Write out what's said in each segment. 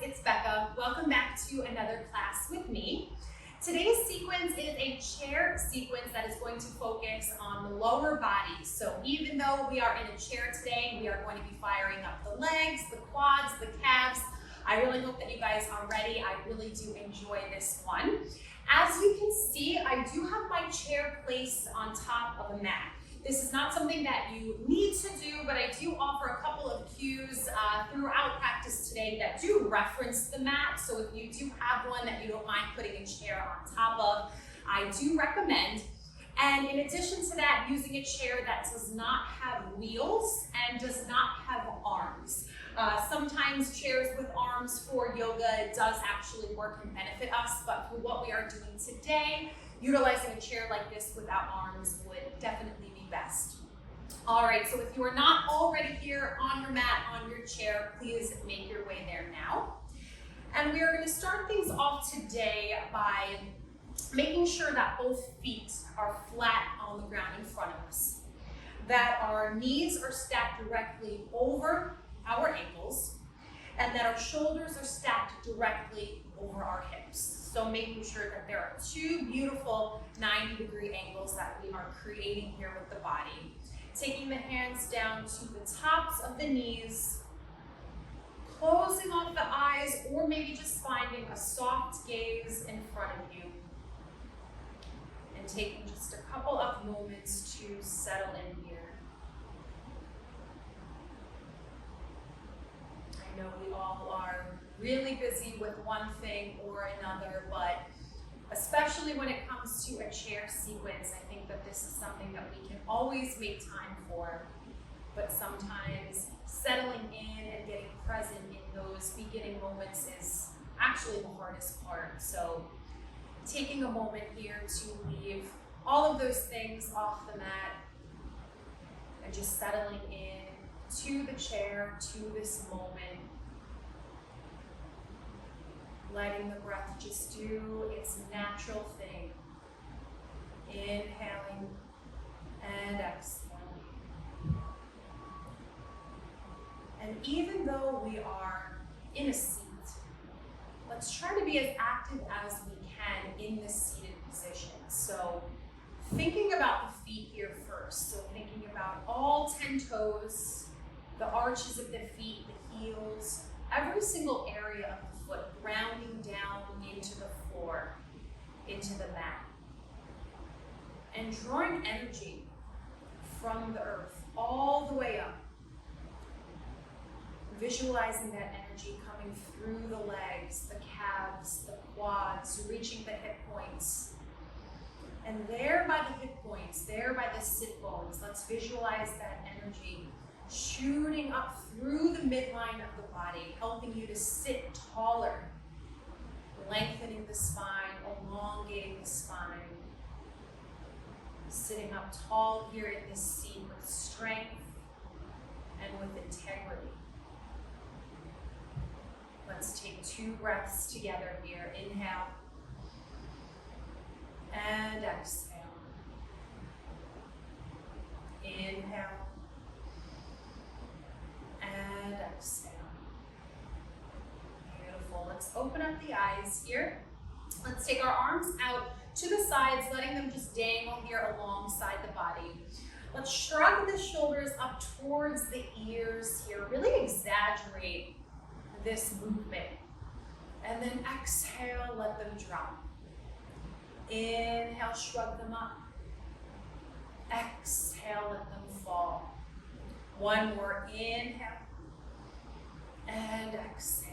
it's Becca. Welcome back to another class with me. Today's sequence is a chair sequence that is going to focus on the lower body. So even though we are in a chair today, we are going to be firing up the legs, the quads, the calves. I really hope that you guys are ready. I really do enjoy this one. As you can see, I do have my chair placed on top of a mat. This is not something that you need to do, but I do offer a couple of cues throughout practice today that do reference the mat. So if you do have one that you don't mind putting a chair on top of, I do recommend. And in addition to that, using a chair that does not have wheels and does not have arms. Sometimes chairs with arms for yoga does actually work and benefit us, but for what we are doing today, utilizing a chair like this without arms would definitely be best. All right, so if you are not already here on your mat, on your chair, please make your way there now. And we are going to start things off today by making sure that both feet are flat on the ground in front of us, that our knees are stacked directly over our ankles, and that our shoulders are stacked directly over our hips. So making sure that there are two beautiful 90-degree angles that we are creating here with the body. Taking the hands down to the tops of the knees, closing off the eyes, or maybe just finding a soft gaze in front of you. And taking just a couple of moments to settle in here. I know we all are really busy with one thing or another, but especially when it comes to a chair sequence, I think that this is something that we can always make time for, but sometimes settling in and getting present in those beginning moments is actually the hardest part. So taking a moment here to leave all of those things off the mat and just settling in to the chair, to this moment. Letting the breath just do its natural thing. Inhaling and exhaling. And even though we are in a seat, let's try to be as active as we can in this seated position. So thinking about the feet here first. So thinking about all 10 toes, the arches of the feet, the heels, every single area of the foot grounding down into the floor, into the mat. And drawing energy from the earth all the way up. Visualizing that energy coming through the legs, the calves, the quads, reaching the hip points. And there by the hip points, there by the sit bones, let's visualize that energy shooting up through the midline of the body, helping you to sit taller, lengthening the spine, elongating the spine, sitting up tall here in this seat with strength and with integrity. Let's take 2 breaths together here. Inhale and exhale. Inhale and exhale. Beautiful. Let's open up the eyes here. Let's take our arms out to the sides, letting them just dangle here alongside the body. Let's shrug the shoulders up towards the ears here. Really exaggerate this movement. And then exhale, let them drop. Inhale, shrug them up. Exhale, let them fall. One more, inhale and exhale.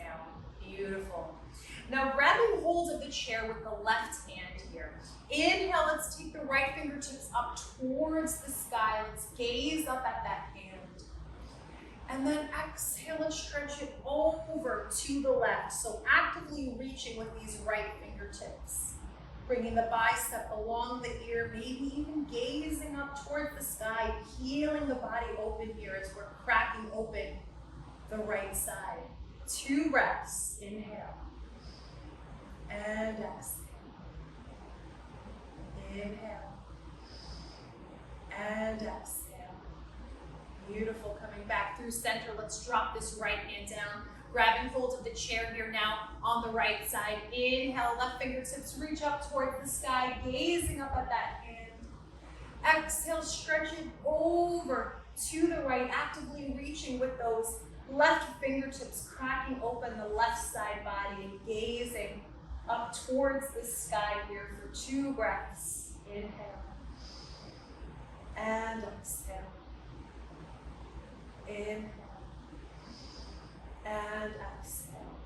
Beautiful. Now grabbing hold of the chair with the left hand here. Inhale, let's take the right fingertips up towards the sky. Let's gaze up at that hand. And then exhale and stretch it over to the left. So actively reaching with these right fingertips. Bringing the bicep along the ear, maybe even gazing up towards the sky, peeling the body open here as we're cracking open the right side. 2 breaths, inhale and exhale. Inhale and exhale. Beautiful, coming back through center. Let's drop this right hand down. Grabbing hold of the chair here now on the right side. Inhale, left fingertips reach up towards the sky, gazing up at that hand. Exhale, stretch it over to the right, actively reaching with those left fingertips, cracking open the left side body and gazing up towards the sky here for 2 breaths. Inhale and exhale. Inhale and exhale.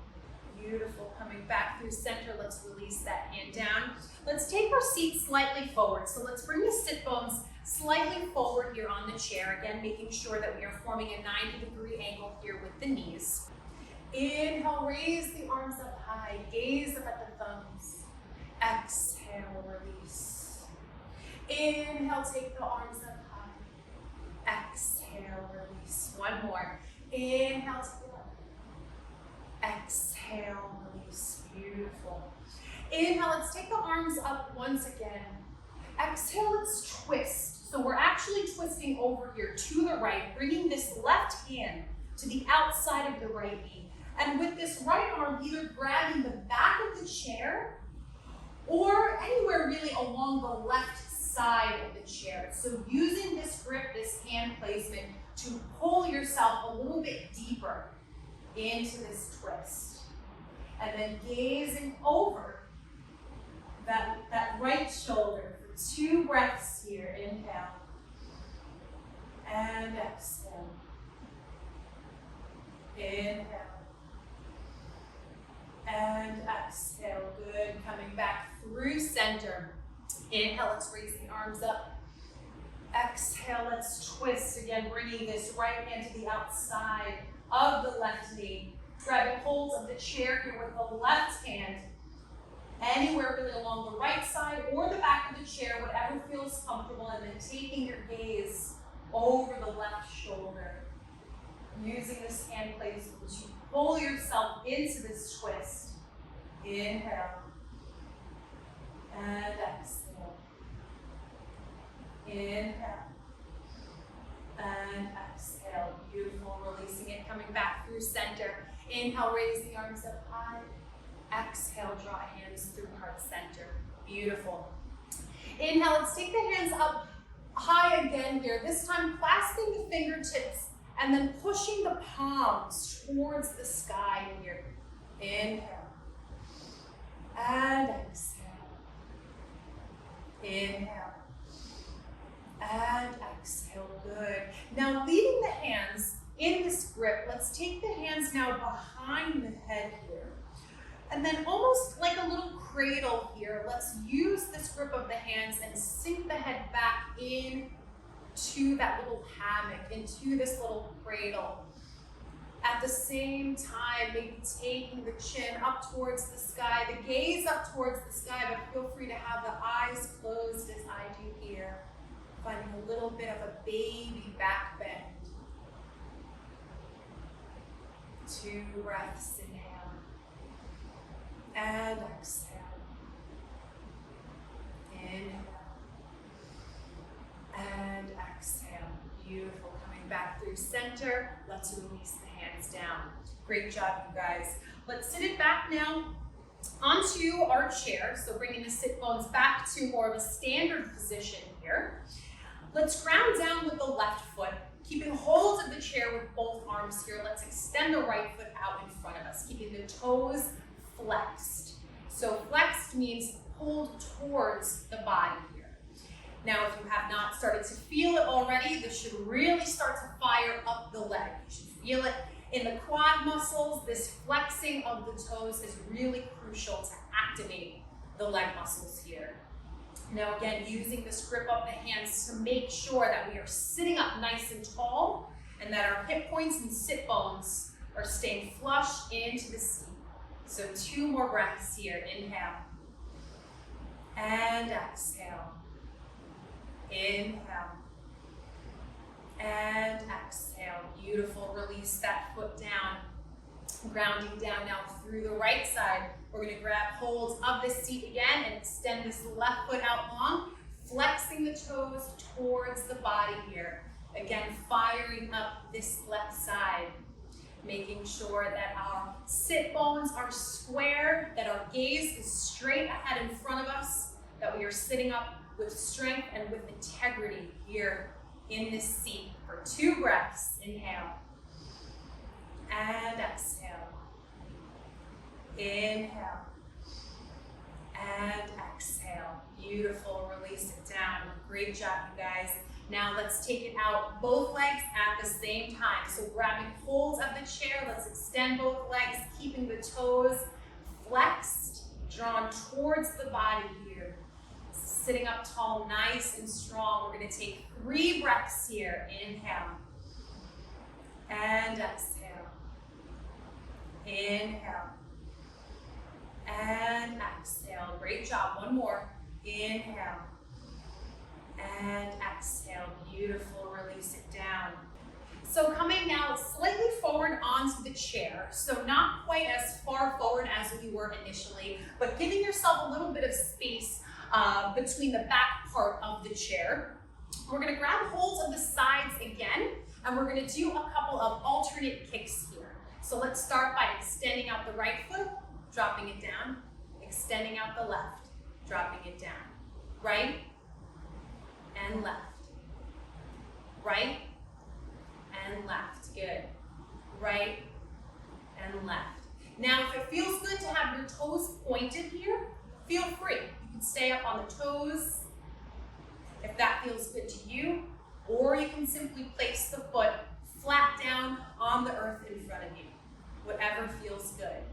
Beautiful. Coming back through center, let's release that hand down. Let's take our seat slightly forward. So let's bring the sit bones slightly forward here on the chair. Again, making sure that we are forming a 90-degree angle here with the knees. Inhale, raise the arms up high. Gaze up at the thumbs. Exhale, release. Inhale, take the arms up high. Exhale, release. One more. Inhale, take it up. Exhale, release. Beautiful. Inhale, let's take the arms up once again. Exhale, let's twist. So we're actually twisting over here to the right, bringing this left hand to the outside of the right knee. And with this right arm, either grabbing the back of the chair or anywhere really along the left side of the chair. So using this grip, this hand placement, to pull yourself a little bit deeper into this twist. And then gazing over that right shoulder for 2 breaths here. Inhale and exhale. Inhale and exhale. Good. Coming back through center. Inhale, let's raise the arms up. Exhale, let's twist. Again, bringing this right hand to the outside of the left knee. Grabbing hold of the chair here with the left hand. Anywhere really along the right side or the back of the chair, whatever feels comfortable, and then taking your gaze over the left shoulder. Using this hand placement to pull yourself into this twist. Inhale and exhale. Inhale and exhale. Beautiful. Releasing it, coming back through center. Inhale, raise the arms up high. Exhale, draw hands through heart center. Beautiful. Inhale, let's take the hands up high again here. This time clasping the fingertips and then pushing the palms towards the sky here. Inhale and exhale. Inhale and exhale. Good. Now leaving the hands in this grip, let's take the hands now behind the head here. And then almost like a little cradle here, let's use this grip of the hands and sink the head back in to that little hammock, into this little cradle. At the same time, maybe taking the chin up towards the sky, the gaze up towards the sky, but feel free to have the eyes closed as I do here. Finding a little bit of a baby back bend. 2 breaths, inhale. And exhale. Inhale. And exhale. Beautiful. Coming back through center. Let's release the hands down. Great job, you guys. Let's sit it back now onto our chair. So bringing the sit bones back to more of a standard position here. Let's ground down with the left foot. Keeping hold of the chair with both arms here. Let's extend the right foot out in front of us. Keeping the toes flexed. So flexed means pulled towards the body here. Now, if you have not started to feel it already, this should really start to fire up the leg. You should feel it in the quad muscles. This flexing of the toes is really crucial to activate the leg muscles here. Now, again, using this grip of the hands to make sure that we are sitting up nice and tall and that our hip points and sit bones are staying flush into the seat. So 2 more breaths here. Inhale and exhale. Inhale and exhale. Beautiful. Release that foot down. Grounding down now through the right side. We're going to grab hold of this seat again and extend this left foot out long, flexing the toes towards the body here. Again, firing up this left side. Making sure that our sit bones are square, that our gaze is straight ahead in front of us, that we are sitting up with strength and with integrity here in this seat for 2 breaths. Inhale and exhale. Inhale and exhale. Beautiful. Release it down. Great job, you guys. Now let's take it out, both legs at the same time. So grabbing hold of the chair, let's extend both legs, keeping the toes flexed, drawn towards the body here. Sitting up tall, nice and strong. We're gonna take 3 breaths here. Inhale and exhale. Inhale and exhale. Great job. One more. Inhale and exhale. Beautiful. Release it down. So coming now slightly forward onto the chair. So not quite as far forward as we were initially, but giving yourself a little bit of space between the back part of the chair. We're going to grab hold of the sides again, and we're going to do a couple of alternate kicks here. So let's start by extending out the right foot, dropping it down, extending out the left, dropping it down. Right and left. Right and left. Good. Right and left. Now, if it feels good to have your toes pointed here, feel free. You can stay up on the toes if that feels good to you, or you can simply place the foot flat down on the earth in front of you. Whatever feels good.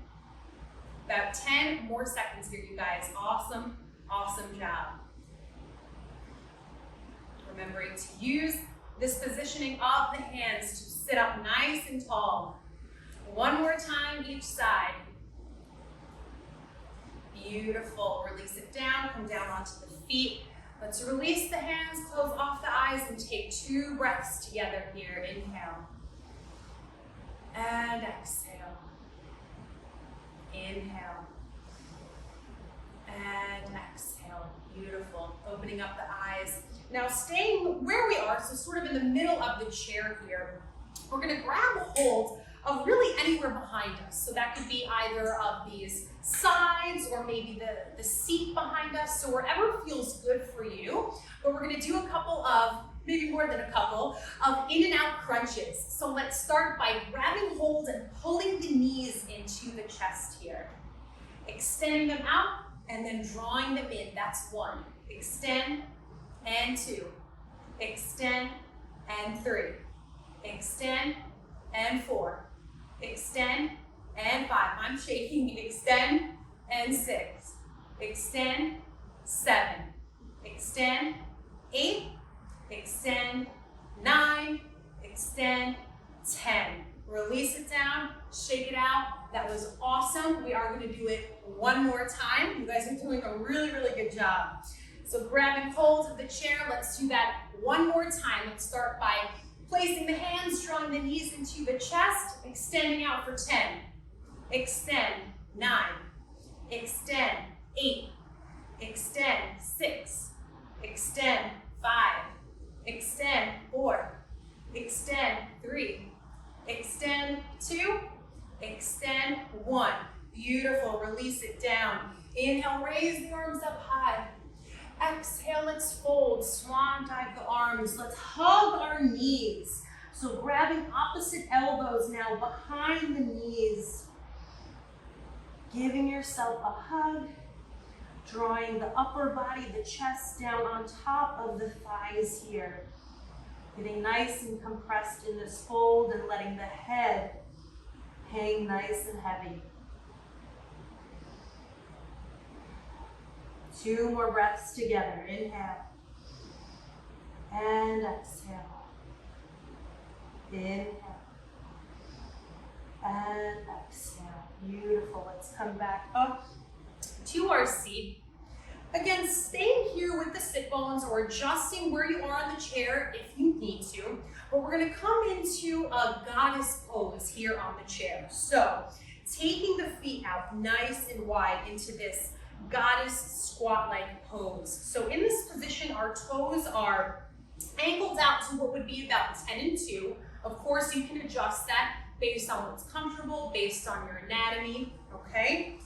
About 10 more seconds here, you guys. Awesome, awesome job. Remembering to use this positioning of the hands to sit up nice and tall. One more time each side. Beautiful. Release it down, come down onto the feet. Let's release the hands, close off the eyes, and take 2 breaths together here. Inhale and exhale. Inhale and exhale. Beautiful. Opening up the eyes. Now staying where we are, so sort of in the middle of the chair here, we're going to grab hold of really anywhere behind us. So that could be either of these sides or maybe the seat behind us, so wherever feels good for you. But we're going to do a couple of, maybe more than a couple, of in and out crunches. So let's start by grabbing hold and pulling the knees into the chest here. Extending them out and then drawing them in. That's 1. Extend and 2. Extend and 3. Extend and 4. Extend and 5. I'm shaking. Extend and 6. Extend 7. Extend 8. Extend 9. Extend 10. Release it down, shake it out. That was awesome. We are going to do it one more time. You guys are doing a really, really good job. So grabbing hold of the chair, let's do that one more time. Let's start by placing the hands, drawing the knees into the chest, extending out for 10. Extend 9. Extend 8. Extend 6. Extend 5. Extend 4. Extend 3. Extend 2. Extend 1. Beautiful. Release it down. Inhale, raise the arms up high. Exhale, let's fold. Swan dive the arms. Let's hug our knees. So grabbing opposite elbows now behind the knees. Giving yourself a hug. Drawing the upper body, the chest down on top of the thighs here. Getting nice and compressed in this fold and letting the head hang nice and heavy. 2 more breaths together. Inhale and exhale. Inhale and exhale. Beautiful. Let's come back up to our seat. Again, staying here with the sit bones or adjusting where you are on the chair if you need to. But we're going to come into a goddess pose here on the chair. So taking the feet out nice and wide into this goddess squat-like pose. So in this position, our toes are angled out to what would be about 10 and 2. Of course, you can adjust that based on what's comfortable, based on your anatomy, okay?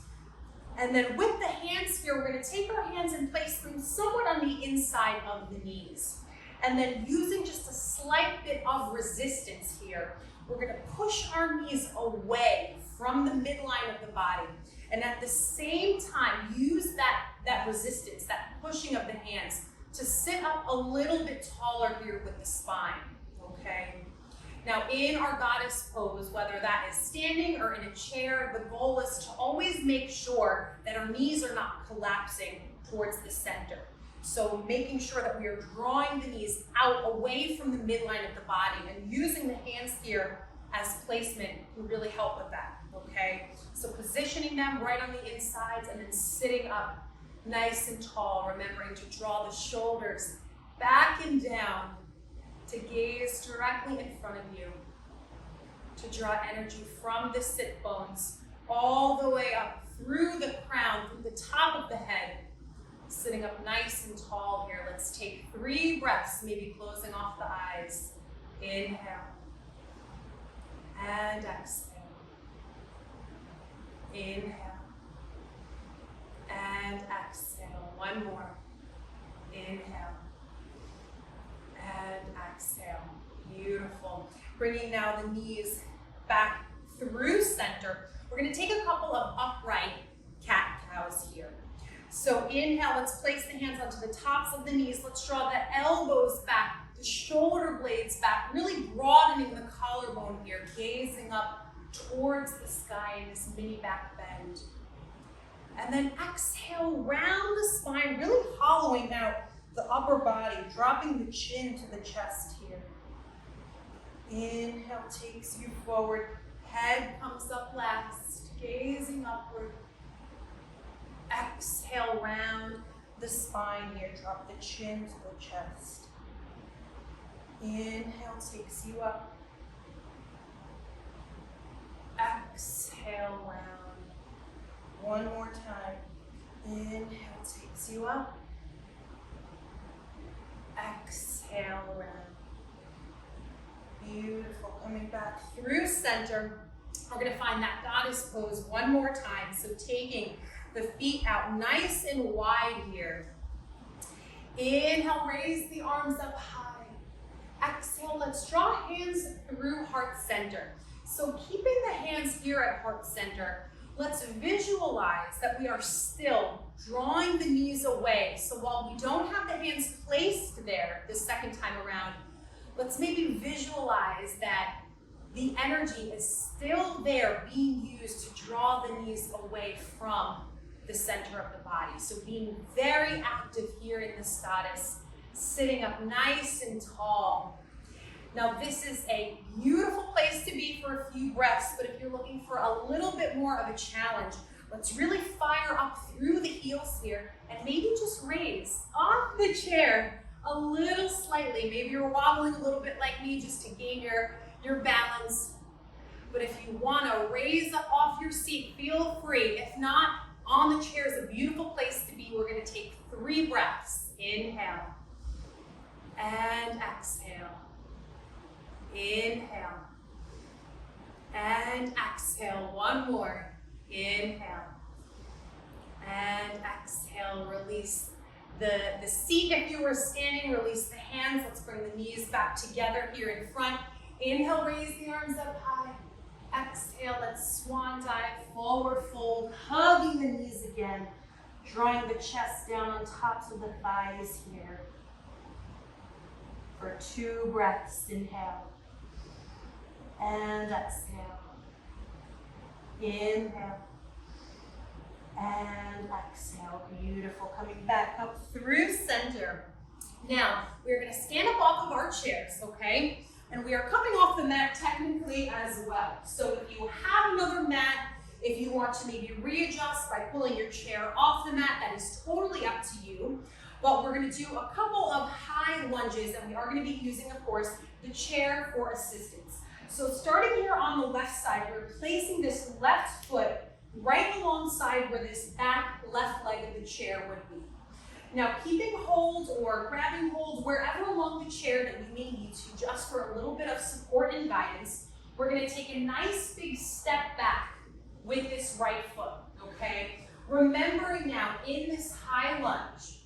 And then with the hands here, we're gonna take our hands and place them somewhat on the inside of the knees. And then using just a slight bit of resistance here, we're gonna push our knees away from the midline of the body. And at the same time, use that resistance, that pushing of the hands to sit up a little bit taller here with the spine, okay? Now in our goddess pose, whether that is standing or in a chair, the goal is to always make sure that our knees are not collapsing towards the center. So making sure that we are drawing the knees out away from the midline of the body, and using the hands here as placement can really help with that, okay? So positioning them right on the insides and then sitting up nice and tall, remembering to draw the shoulders back and down, to gaze directly in front of you, to draw energy from the sit bones all the way up through the crown, through the top of the head, sitting up nice and tall here. Let's take 3 breaths, maybe closing off the eyes. Inhale and exhale. Inhale and exhale. One more. Inhale and exhale. Beautiful. Bringing now the knees back through center. We're going to take a couple of upright cat-cows here. So inhale, let's place the hands onto the tops of the knees. Let's draw the elbows back, the shoulder blades back, really broadening the collarbone here, gazing up towards the sky in this mini back bend. And then exhale, round the spine, really hollowing out the upper body, dropping the chin to the chest here. Inhale takes you forward, head comes up last, gazing upward. Exhale, round the spine here, drop the chin to the chest. Inhale takes you up. Exhale, round. One more time. Inhale takes you up. Exhale, round. Beautiful. Coming back through center. We're going to find that goddess pose one more time. So taking the feet out nice and wide here. Inhale, raise the arms up high. Exhale, let's draw hands through heart center. So keeping the hands here at heart center, let's visualize that we are still drawing the knees away. So while we don't have the hands placed there the second time around, let's maybe visualize that the energy is still there being used to draw the knees away from the center of the body. So being very active here in this goddess, sitting up nice and tall. Now this is a beautiful place to be for a few breaths, but if you're looking for a little bit more of a challenge, let's really fire up through the heels here and maybe just raise off the chair a little slightly. Maybe you're wobbling a little bit like me just to gain your balance. But if you want to raise up off your seat, feel free. If not, on the chair is a beautiful place to be. We're going to take 3 breaths. Inhale and exhale. Inhale and exhale. One more. Inhale and exhale. Release the seat if you were standing. Release the hands. Let's bring the knees back together here in front. Inhale, raise the arms up high. Exhale, let's swan dive, forward fold, hugging the knees again, drawing the chest down on tops of the thighs here. For 2 breaths, inhale and exhale. Inhale and exhale. Beautiful. Coming back up through center. Now, we're going to stand up off of our chairs, okay? And we are coming off the mat technically as well. So if you have another mat, if you want to maybe readjust by pulling your chair off the mat, that is totally up to you. But we're going to do a couple of high lunges, and we are going to be using, of course, the chair for assistance. So starting here on the left side, we're placing this left foot right alongside where this back left leg of the chair would be. Now, keeping hold or grabbing hold wherever along the chair that we may need to, just for a little bit of support and guidance, we're gonna take a nice big step back with this right foot, okay? Remembering now in this high lunge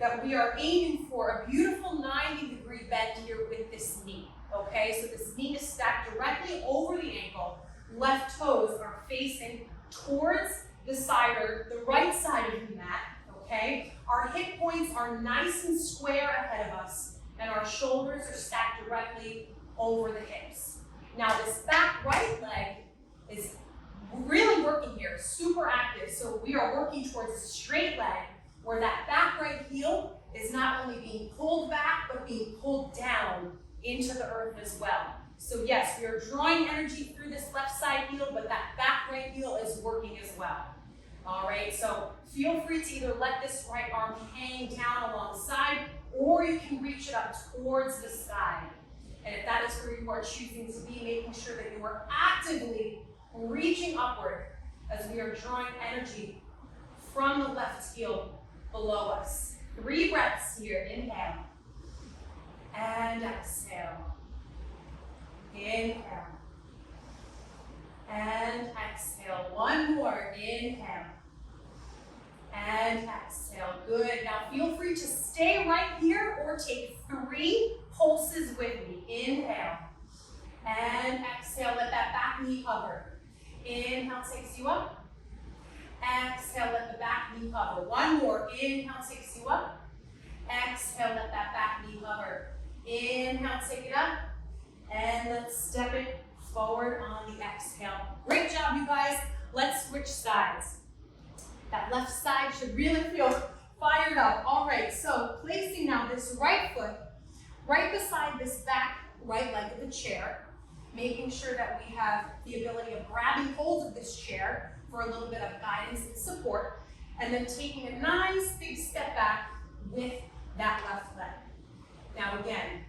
that we are aiming for a beautiful 90-degree bend here with this knee, okay? So this knee is stacked directly over the ankle. Left toes are facing towards the side or the right side of the mat, okay? Our hip points are nice and square ahead of us, and our shoulders are stacked directly over the hips. Now this back right leg is really working here, super active. So we are working towards a straight leg where that back right heel is not only being pulled back, but being pulled down into the earth as well. So yes, we are drawing energy through this left side heel, but that back right heel is working as well. All right, so feel free to either let this right arm hang down alongside, or you can reach it up towards the sky. And if that is where you are choosing to be, making sure that you are actively reaching upward as we are drawing energy from the left heel below us. 3 breaths here. Inhale and exhale. Inhale and exhale. One more. Inhale and exhale. Good. Now feel free to stay right here or take 3 pulses with me. Inhale and exhale. Let that back knee hover. Inhale takes you up. Exhale, let the back knee hover. One more. Inhale takes you up. Exhale, let that back knee hover. Inhale, take it up. And let's step it forward on the exhale. Great job, you guys. Let's switch sides. That left side should really feel fired up. All right, so placing now this right foot right beside this back right leg of the chair, making sure that we have the ability of grabbing hold of this chair for a little bit of guidance and support, and then taking a nice big step back with that left leg. Now again,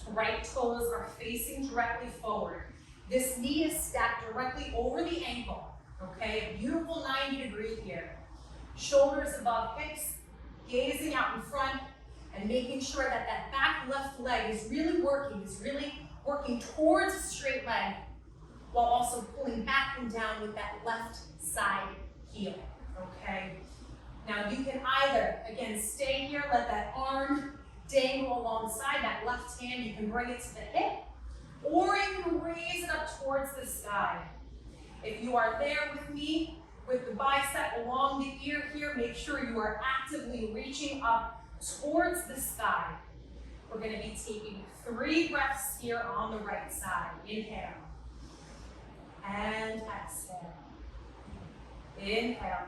right toes are facing directly forward. This knee is stacked directly over the ankle, okay? A beautiful 90-degree here. Shoulders above hips, gazing out in front, and making sure that that back left leg is really working towards a straight leg, while also pulling back and down with that left side heel, okay? Now you can either, again, stay here, let that arm dangle alongside that left hand. You can bring it to the hip, or you can raise it up towards the sky. If you are there with me, with the bicep along the ear here, make sure you are actively reaching up towards the sky. We're going to be taking 3 breaths here on the right side. Inhale and exhale. Inhale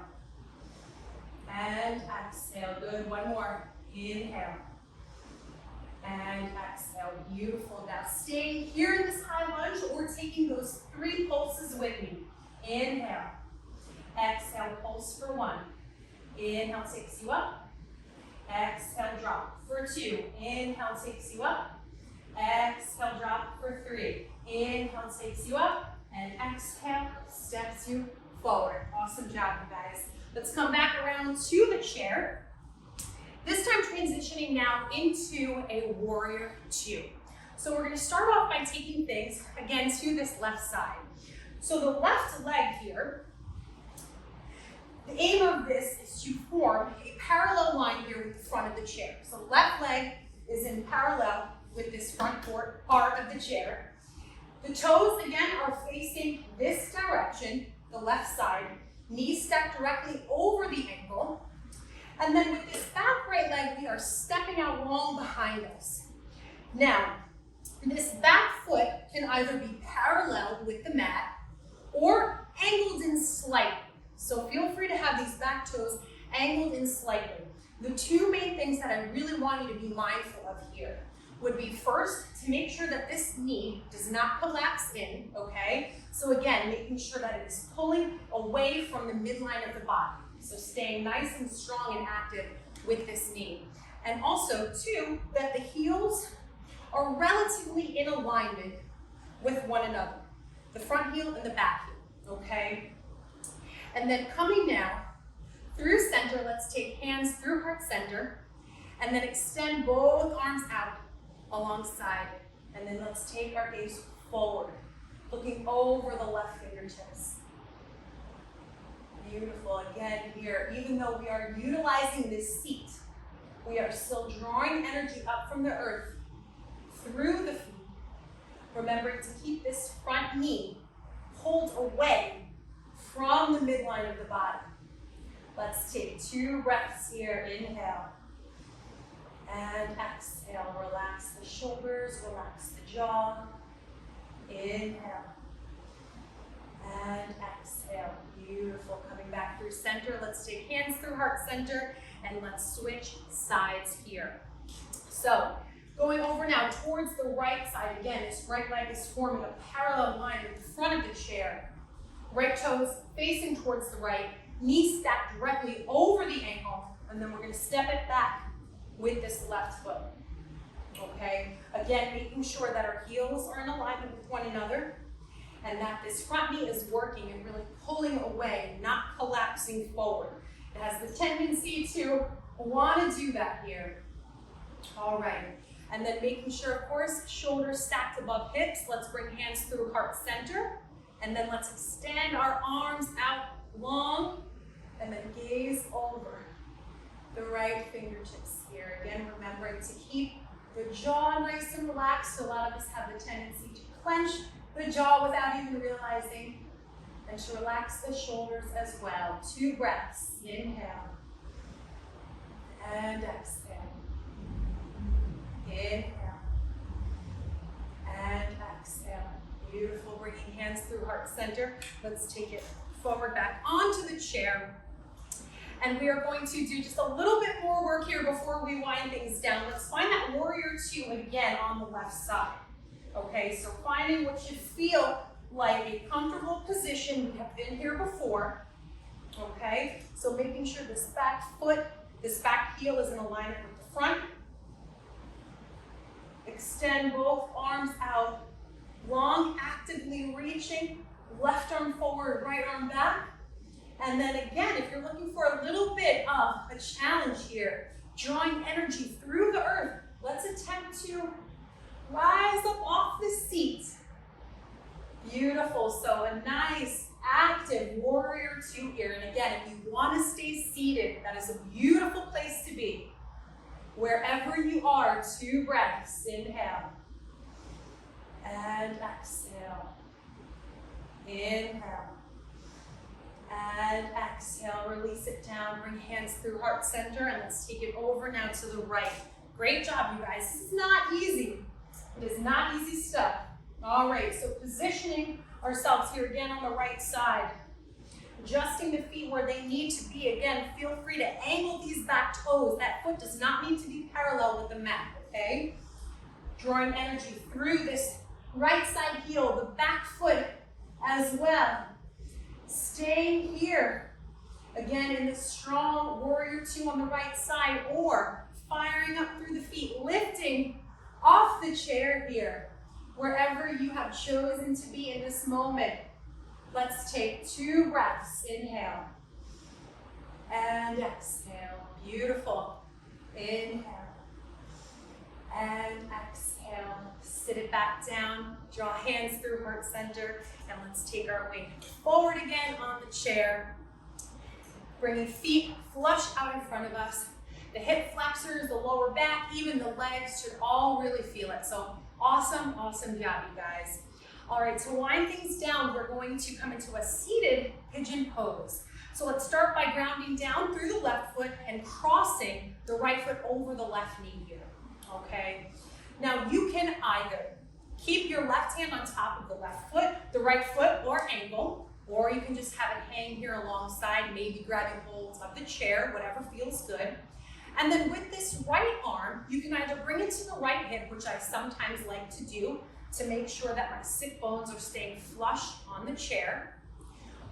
and exhale. Good. One more. Inhale and exhale. Beautiful. Now staying here in this high lunge or taking those 3 pulses with me. Inhale. Exhale, pulse for 1. Inhale takes you up. Exhale, drop for 2. Inhale takes you up. Exhale, drop for 3. Inhale takes you up. And exhale, steps you forward. Awesome job, you guys. Let's come back around to the chair. This time transitioning now into a warrior 2. So we're going to start off by taking things, again, to this left side. So the left leg here, the aim of this is to form a parallel line here with the front of the chair. So left leg is in parallel with this front part of the chair. The toes, again, are facing this direction, the left side. Knees stacked directly over the ankle. And then with this back right leg, we are stepping out long behind us. Now, this back foot can either be parallel with the mat or angled in slightly. So feel free to have these back toes angled in slightly. The 2 main things that I really want you to be mindful of here would be first, to make sure that this knee does not collapse in, okay? So again, making sure that it is pulling away from the midline of the body. So staying nice and strong and active with this knee. And also, 2, that the heels are relatively in alignment with one another. The front heel and the back heel, okay? And then coming now through center, let's take hands through heart center, and then extend both arms out alongside. And then let's take our gaze forward. looking over the left fingertips. Beautiful. Again here, even though we are utilizing this seat, we are still drawing energy up from the earth through the feet. Remembering to keep this front knee pulled away from the midline of the body. Let's take 2 breaths here. Inhale. And exhale. Relax the shoulders, relax the jaw. Inhale. And exhale. Beautiful. Coming back through center. Let's take hands through heart center and let's switch sides here. So, going over now towards the right side. Again, this right leg is forming a parallel line with the front of the chair. Right toes facing towards the right. Knee stacked directly over the ankle. And then we're going to step it back with this left foot. Okay? Again, making sure that our heels are in alignment with one another. And that this front knee is working and really pulling away, not collapsing forward. It has the tendency to want to do that here. All right. And then making sure, of course, shoulders stacked above hips. Let's bring hands through heart center. And then let's extend our arms out long. And then gaze over the right fingertips here. Again, remembering to keep the jaw nice and relaxed. A lot of us have the tendency to clench the jaw without even realizing. And to relax the shoulders as well. 2 breaths. Inhale. And exhale. Inhale. And exhale. Beautiful. Bringing hands through heart center. Let's take it forward back onto the chair. And we are going to do just a little bit more work here before we wind things down. Let's find that warrior 2 again on the left side. Okay, so finding what should feel like a comfortable position. We have been here before. Okay, so making sure this back foot, this back heel is in alignment with the front. Extend both arms out, long, actively reaching, left arm forward, right arm back. And then again, if you're looking for a little bit of a challenge here, drawing energy through the earth, let's attempt to rise up off the seat. Beautiful. So a nice, active warrior 2 here. And again, if you want to stay seated, that is a beautiful place to be. Wherever you are, 2 breaths. Inhale. And exhale. Inhale. And exhale. Release it down. Bring hands through heart center. And let's take it over now to the right. Great job, you guys. This is not easy. It is not easy stuff. All right, so positioning ourselves here again on the right side. Adjusting the feet where they need to be. Again, feel free to angle these back toes. That foot does not need to be parallel with the mat, okay? Drawing energy through this right side heel, the back foot as well. Staying here. Again, in this strong warrior 2 on the right side, or firing up through the feet, lifting off the chair here, wherever you have chosen to be in this moment. Let's take 2 breaths. Inhale. And exhale. Beautiful. Inhale. And exhale. Sit it back down. Draw hands through heart center. And let's take our way forward again on the chair. Bringing feet flush out in front of us. The hip flexors, the lower back, even the legs should all really feel it. So awesome, awesome job, you guys. All right, to wind things down, we're going to come into a seated pigeon pose. So let's start by grounding down through the left foot and crossing the right foot over the left knee here, okay? Now you can either keep your left hand on top of the left foot, the right foot or ankle, or you can just have it hang here alongside, maybe grabbing hold of the chair, whatever feels good. And then with this right arm, you can either bring it to the right hip, which I sometimes like to do to make sure that my sit bones are staying flush on the chair,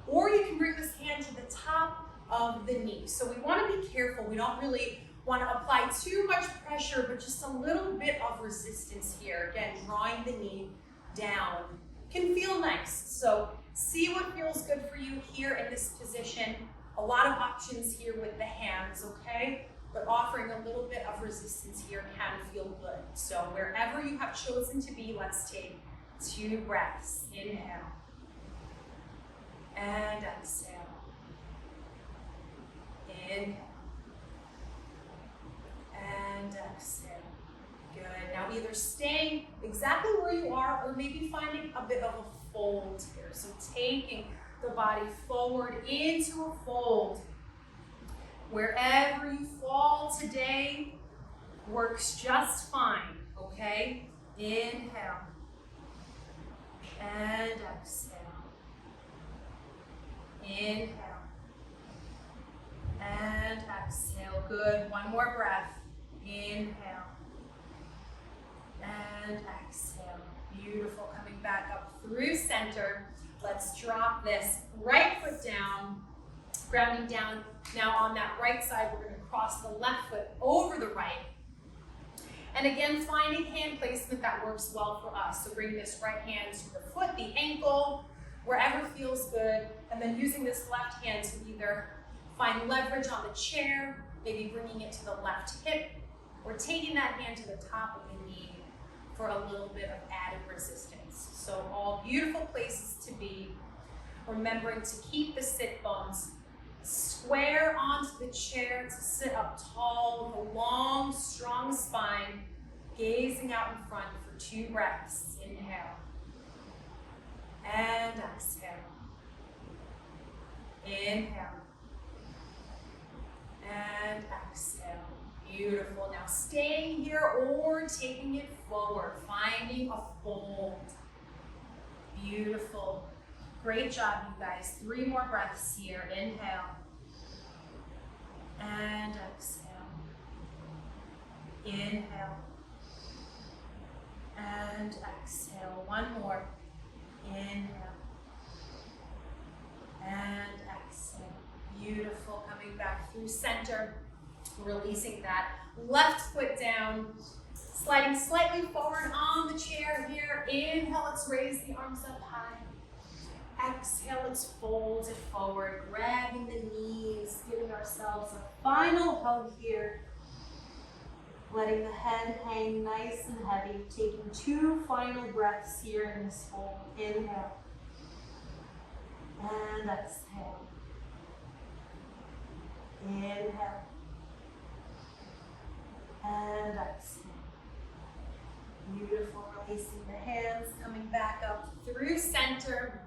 or you can bring this hand to the top of the knee. So we want to be careful. We don't really want to apply too much pressure, but just a little bit of resistance here. Again, drawing the knee down can feel nice. So see what feels good for you here in this position. A lot of options here with the hands, okay? But offering a little bit of resistance here can feel good. So wherever you have chosen to be, let's take 2 breaths. Inhale. And exhale. Inhale. And exhale. Good. Now either staying exactly where you are or maybe finding a bit of a fold here. So taking the body forward into a fold. Wherever you fall today works just fine, okay? Inhale. And exhale. Inhale. And exhale. Good. One more breath. Inhale. And exhale. Beautiful. Coming back up through center. Let's drop this right foot down, grounding down. Now on that right side, we're going to cross the left foot over the right. And again, finding hand placement that works well for us. So bring this right hand to the foot, the ankle, wherever feels good. And then using this left hand to either find leverage on the chair, maybe bringing it to the left hip, or taking that hand to the top of the knee for a little bit of added resistance. So all beautiful places to be. Remembering to keep the sit bones square onto the chair to sit up tall with a long, strong spine, gazing out in front for 2 breaths. Inhale. And exhale. Inhale. And exhale. Beautiful. Now staying here or taking it forward, finding a fold. Beautiful. Great job, you guys. 3 more breaths here. Inhale. And exhale. Inhale. And exhale. 1 more. Inhale. And exhale. Beautiful. Coming back through center. Releasing that left foot down. Sliding slightly forward on the chair here. Inhale, let's raise the arms up high. Exhale, let's fold it forward. Grabbing the knees, giving ourselves a final hug here. Letting the head hang nice and heavy. Taking 2 final breaths here in this fold. Inhale. And exhale. Inhale. And exhale. Beautiful. Releasing the hands, coming back up through center.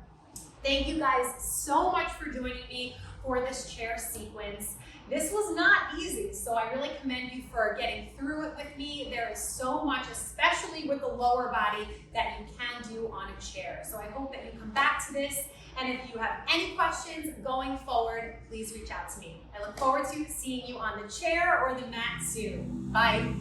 Thank you guys so much for joining me for this chair sequence. This was not easy, so I really commend you for getting through it with me. There is so much, especially with the lower body, that you can do on a chair. So I hope that you come back to this, and if you have any questions going forward, please reach out to me. I look forward to seeing you on the chair or the mat soon. Bye.